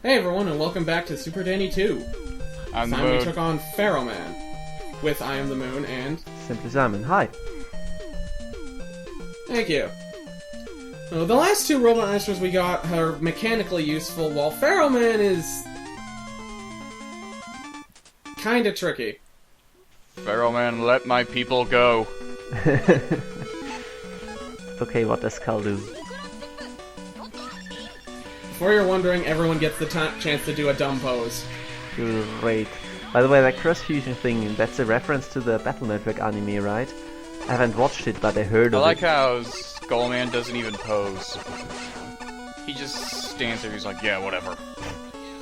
Hey everyone, and welcome back to SuperDanny2. I'm the Time we Moon. took on Pharaoh Man with I Am the Moon and... Simply Simon. Hi. Thank you. The last two Robot Masters we got are mechanically useful, while Pharaoh Man is... kinda tricky. Pharaoh Man, let my people go. Okay, what does Skull do? Before you're wondering, everyone gets the chance to do a dumb pose. Great. By the way, that cross-fusion thing, that's a reference to the Battle Network anime, right? I haven't watched it, but I heard I of like it. how Skullman doesn't even pose. He just stands there, he's like, yeah, whatever.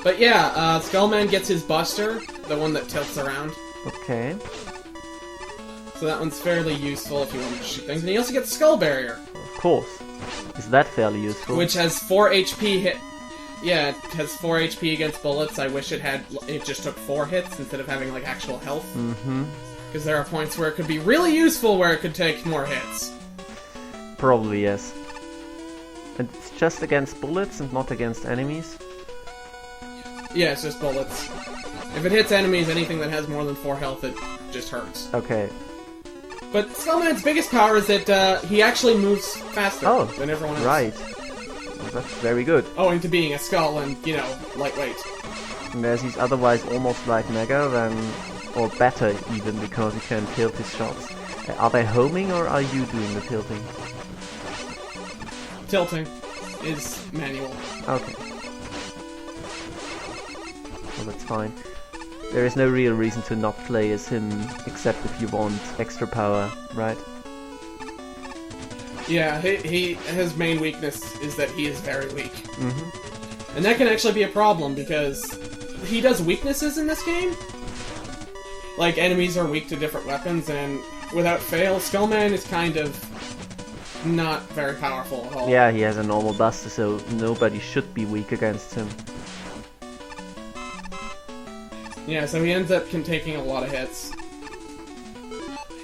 But yeah, Skullman gets his Buster, the one that tilts around. Okay. So that one's fairly useful if you want to shoot things. And he also gets Skull Barrier, Of course. Is that fairly useful? which has 4 HP hit. Yeah, it has 4 HP against bullets. I wish it just took 4 hits instead of having like actual health. Mm-hmm. Because there are points where it could be really useful where it could take more hits. Probably, yes. And it's just against bullets and not against enemies? Yeah, it's just bullets. If it hits enemies, anything that has more than 4 health, it just hurts. Okay. But Skullman's biggest power is that he actually moves faster than everyone else. Right. Well, that's very good. Owing to being a skull and, you know, lightweight. And as he's otherwise almost like Mega, then... or better even, because he can tilt his shots. Are they homing or are you doing the tilting? Tilting is manual. Okay. Well, that's fine. There is no real reason to not play as him, except if you want extra power, right? Yeah, his main weakness is that he is very weak. Mm-hmm. And that can actually be a problem, because he does weaknesses in this game. Like, enemies are weak to different weapons, and without fail, Skullman is kind of not very powerful at all. Yeah, he has a normal buster, so nobody should be weak against him. Yeah, so he ends up taking a lot of hits.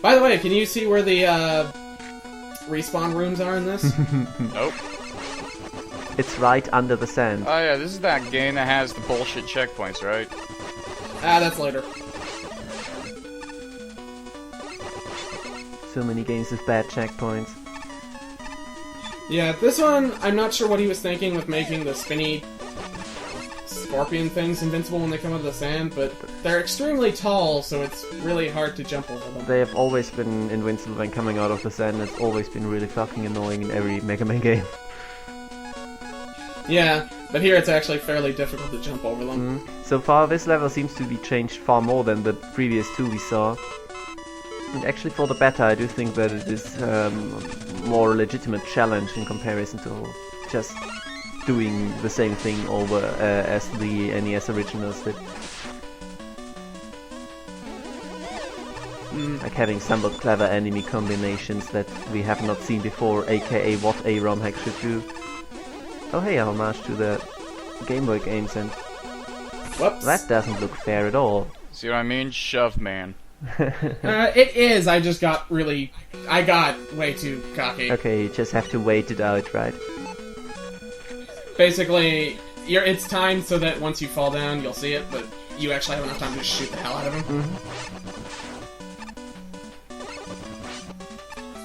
By the way, can you see where the respawn rooms are in this? Nope. It's right under the sand. Oh yeah, this is that game that has the bullshit checkpoints, right? Ah, that's later. So many games with bad checkpoints. Yeah, this one, I'm not sure what he was thinking with making the spinny scorpion things invincible when they come out of the sand, but they're extremely tall, so it's really hard to jump over them. They have always been invincible when coming out of the sand. It's always been really fucking annoying in every Mega Man game. Yeah, but here it's actually fairly difficult to jump over them. So far, this level seems to be changed far more than the previous two we saw. And actually, for the beta, I do think that it is a more legitimate challenge in comparison to just doing the same thing over as the NES originals did. Like having somewhat clever enemy combinations that we have not seen before, aka what a ROM hack should do. Oh hey, a homage to the Game Boy games, and Whoops. that doesn't look fair at all. See what I mean? Shove man. It is, I just got really... I got way too cocky. Okay, you just have to wait it out, right? Basically, it's timed so that once you fall down, you'll see it, but you actually have enough time to just shoot the hell out of him.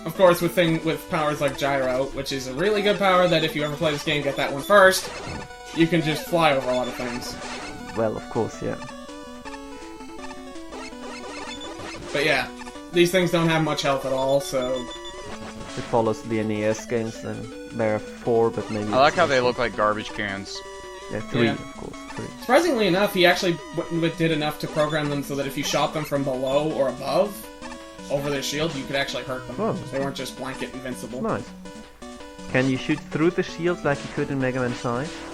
Of course, with powers like Gyro, which is a really good power that if you ever play this game, get that one first, you can just fly over a lot of things. Well, of course, yeah. But yeah, these things don't have much health at all, so... It follows the NES games, then there are 4, but maybe... I like how they look like garbage cans. Yeah, 3, Yeah. of course, 3. Surprisingly enough, he actually did enough to program them so that if you shot them from below or above, over their shield, you could actually hurt them. Oh. They weren't just blanket invincible. Nice. Can you shoot through the shield like you could in Mega Man 5?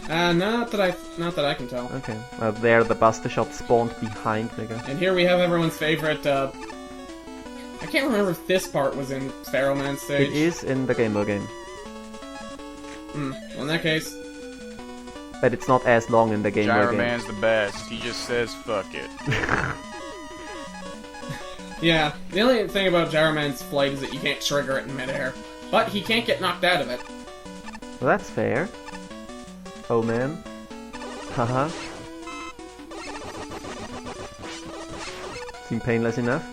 Not that I can tell. Okay. Well, there the Buster Shot spawned behind Mega. And here we have everyone's favorite, I can't remember if this part was in Pharaoh Man's stage. It is in the Game Boy game. Well, in that case... But it's not as long in the Game Boy Gyro game. Man's the best. He just says fuck it. Yeah, the only thing about Gyro Man's flight is that you can't trigger it in midair. But he can't get knocked out of it. Well, that's fair. Oh man. Haha. Seem painless enough?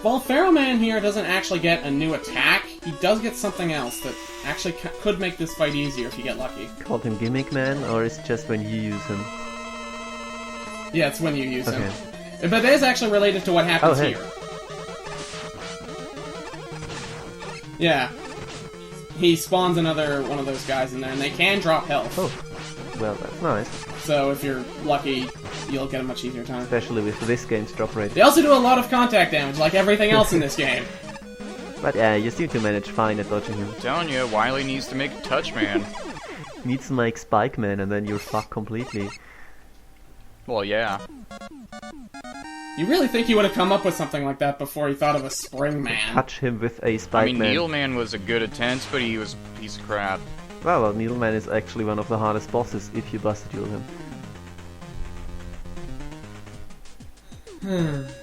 While Pharaoh Man here doesn't actually get a new attack, he does get something else that actually could make this fight easier if you get lucky. Called him Gimmick Man, or is it just when you use him? Yeah, it's when you use him. But it is actually related to what happens here. Yeah. He spawns another one of those guys in there, and they can drop health. Oh, well, that's nice. So if you're lucky, you'll get a much easier time. Especially with this game's drop rate. They also do a lot of contact damage, like everything else in this game. But yeah, you seem to manage fine at dodging him. I'm telling you, Wily needs to make Touch Man. Needs to make Spike Man, and then you're fucked completely. Well, yeah. You really think he would have come up with something like that before he thought of a Spring Man? Touch him with a Spike I mean, Man. Needle Man was a good attempt, but he was a piece of crap. Well, Needle Man is actually one of the hardest bosses if you busted duel him.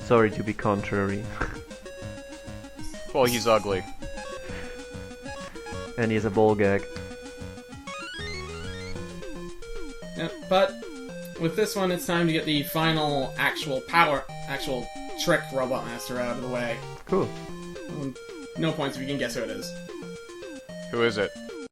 Sorry to be contrary. Well, he's ugly. And he has a ball gag. Yeah, but with this one, it's time to get the final actual trick Robot Master out of the way. Cool. No points if you can guess who it is. Who is it?